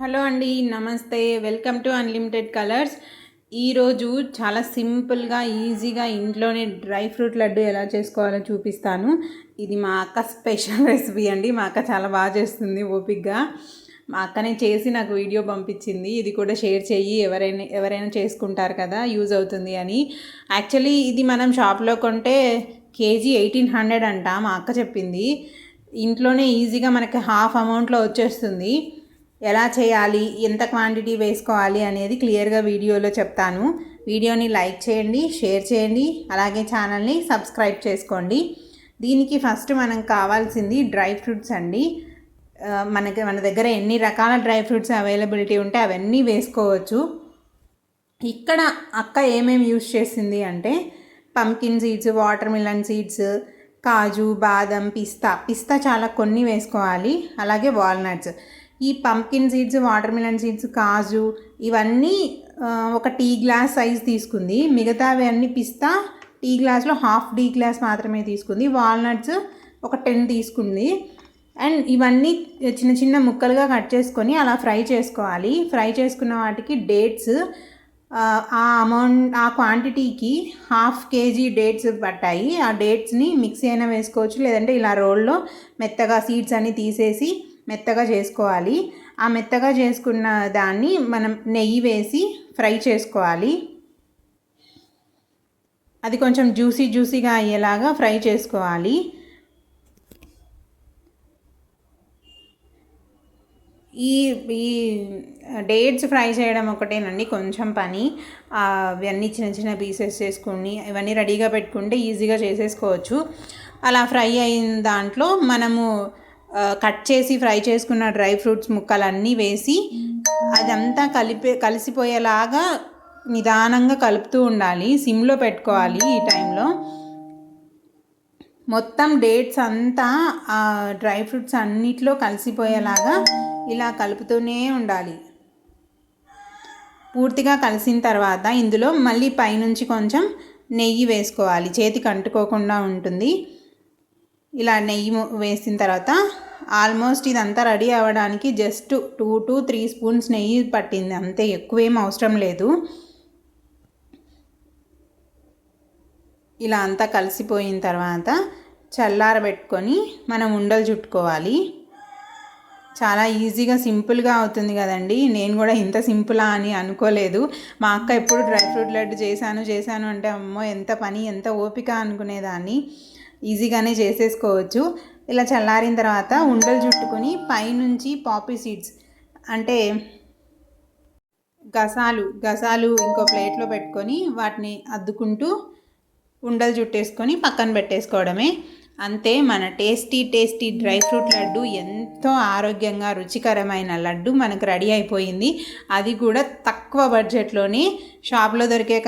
Hello అండి, నమస్తే. Welcome to unlimited colours. ఈరోజు చాలా సింపుల్గా ఈజీగా ఇంట్లోనే డ్రై ఫ్రూట్ లడ్డు ఎలా చేసుకోవాలో చూపిస్తాను. ఇది మా అక్క స్పెషల్ రెసిపీ అండి. మా అక్క చాలా బాగా చేస్తుంది ఓపిక్గా. మా అక్కనే చేసి నాకు వీడియో పంపించింది. ఇది కూడా షేర్ చెయ్యి, ఎవరైనా చేసుకుంటారు కదా, యూజ్ అవుతుంది అని. యాక్చువల్లీ ఇది మనం షాప్లో కొంటే కేజీ 1800 అంట. మా అక్క చెప్పింది. ఇంట్లోనే ఈజీగా మనకి హాఫ్ అమౌంట్లో వచ్చేస్తుంది. ఎలా చేయాలి, ఎంత క్వాంటిటీ వేసుకోవాలి అనేది క్లియర్గా వీడియోలో చెప్తాను. వీడియోని లైక్ చేయండి, షేర్ చేయండి, అలాగే ఛానల్ని సబ్స్క్రైబ్ చేసుకోండి. దీనికి ఫస్ట్ మనకు కావాల్సింది డ్రై ఫ్రూట్స్ అండి. మన దగ్గర ఎన్ని రకాల డ్రై ఫ్రూట్స్ అవైలబిలిటీ ఉంటే అవన్నీ వేసుకోవచ్చు. ఇక్కడ అక్క ఏమేమి యూస్ చేసింది అంటే pumpkin seeds, watermelon seeds, కాజు, బాదం, పిస్తా చాలా కొన్ని వేసుకోవాలి. అలాగే వాల్నట్స్. ఈ pumpkin seeds, watermelon seeds, కాజు ఇవన్నీ ఒక టీ గ్లాస్ సైజ్ తీసుకుంది. మిగతావి అన్నీ పిస్తా టీ గ్లాస్లో హాఫ్ టీ గ్లాస్ మాత్రమే తీసుకుంది. వాల్నట్స్ ఒక 10 తీసుకుంది. అండ్ ఇవన్నీ చిన్న చిన్న ముక్కలుగా కట్ చేసుకొని అలా ఫ్రై చేసుకోవాలి. ఫ్రై చేసుకున్న వాటికి డేట్స్ ఆ క్వాంటిటీకి హాఫ్ కేజీ డేట్స్ పట్టాయి. ఆ డేట్స్ని మిక్సీ అయినా వేసుకోవచ్చు, లేదంటే ఇలా రోల్లో మెత్తగా సీడ్స్ అన్నీ తీసేసి మెత్తగా చేసుకోవాలి. ఆ మెత్తగా చేసుకున్న దాన్ని మనం నెయ్యి వేసి ఫ్రై చేసుకోవాలి. అది కొంచెం జ్యూసీగా అయ్యేలాగా ఫ్రై చేసుకోవాలి. ఈ డేట్స్ ఫ్రై చేయడం ఒకటేనండి కొంచెం పని. అవన్నీ చిన్న చిన్న పీసెస్ చేసుకుని ఇవన్నీ రెడీగా పెట్టుకుంటే ఈజీగా చేసేసుకోవచ్చు. అలా ఫ్రై అయిన దాంట్లో మనము కట్ చేసి ఫ్రై చేసుకున్న డ్రై ఫ్రూట్స్ ముక్కలన్నీ వేసి అదంతా కలిసిపోయేలాగా నిదానంగా కలుపుతూ ఉండాలి. సిమ్లో పెట్టుకోవాలి. ఈ టైంలో మొత్తం డేట్స్ అంతా ఆ డ్రై ఫ్రూట్స్ అన్నిట్లో కలిసిపోయేలాగా ఇలా కలుపుతూనే ఉండాలి. పూర్తిగా కలిసిన తర్వాత ఇందులో మళ్ళీ పైనుంచి కొంచెం నెయ్యి వేసుకోవాలి, చేతికి అంటుకోకుండా ఉంటుంది. ఇలా నెయ్యి వేసిన తర్వాత ఆల్మోస్ట్ ఇదంతా రెడీ అవ్వడానికి జస్ట్ 2 to 3 స్పూన్స్ నెయ్యి పట్టింది, అంతే. ఎక్కువేం అవసరం లేదు. ఇలా అంతా కలిసిపోయిన తర్వాత చల్లారబెట్టుకొని మనం ఉండలు చుట్టుకోవాలి. చాలా ఈజీగా సింపుల్గా అవుతుంది కదండి. నేను కూడా ఇంత సింపులా అని అనుకోలేదు. మా అక్క ఎప్పుడు డ్రై ఫ్రూట్ లడ్డు చేశాను అంటే అమ్మో ఎంత పని, ఎంత ఓపిక అనుకునేదాన్ని. ఈజీగానే చేసేసుకోవచ్చు. ఇలా చల్లారిన తర్వాత ఉండలు చుట్టుకొని పైనుంచి పాపీ సీడ్స్ అంటే గసాలు ఇంకో ప్లేట్లో పెట్టుకొని వాటిని అద్దుకుంటూ ఉండలు చుట్టేసుకొని పక్కన పెట్టేసుకోవడమే. అంతే, మన టేస్టీ డ్రై ఫ్రూట్ లడ్డు, ఎంతో ఆరోగ్యంగా రుచికరమైన లడ్డు మనకు రెడీ అయిపోయింది. అది కూడా తక్కువ బడ్జెట్లోనే షాప్లో దొరికే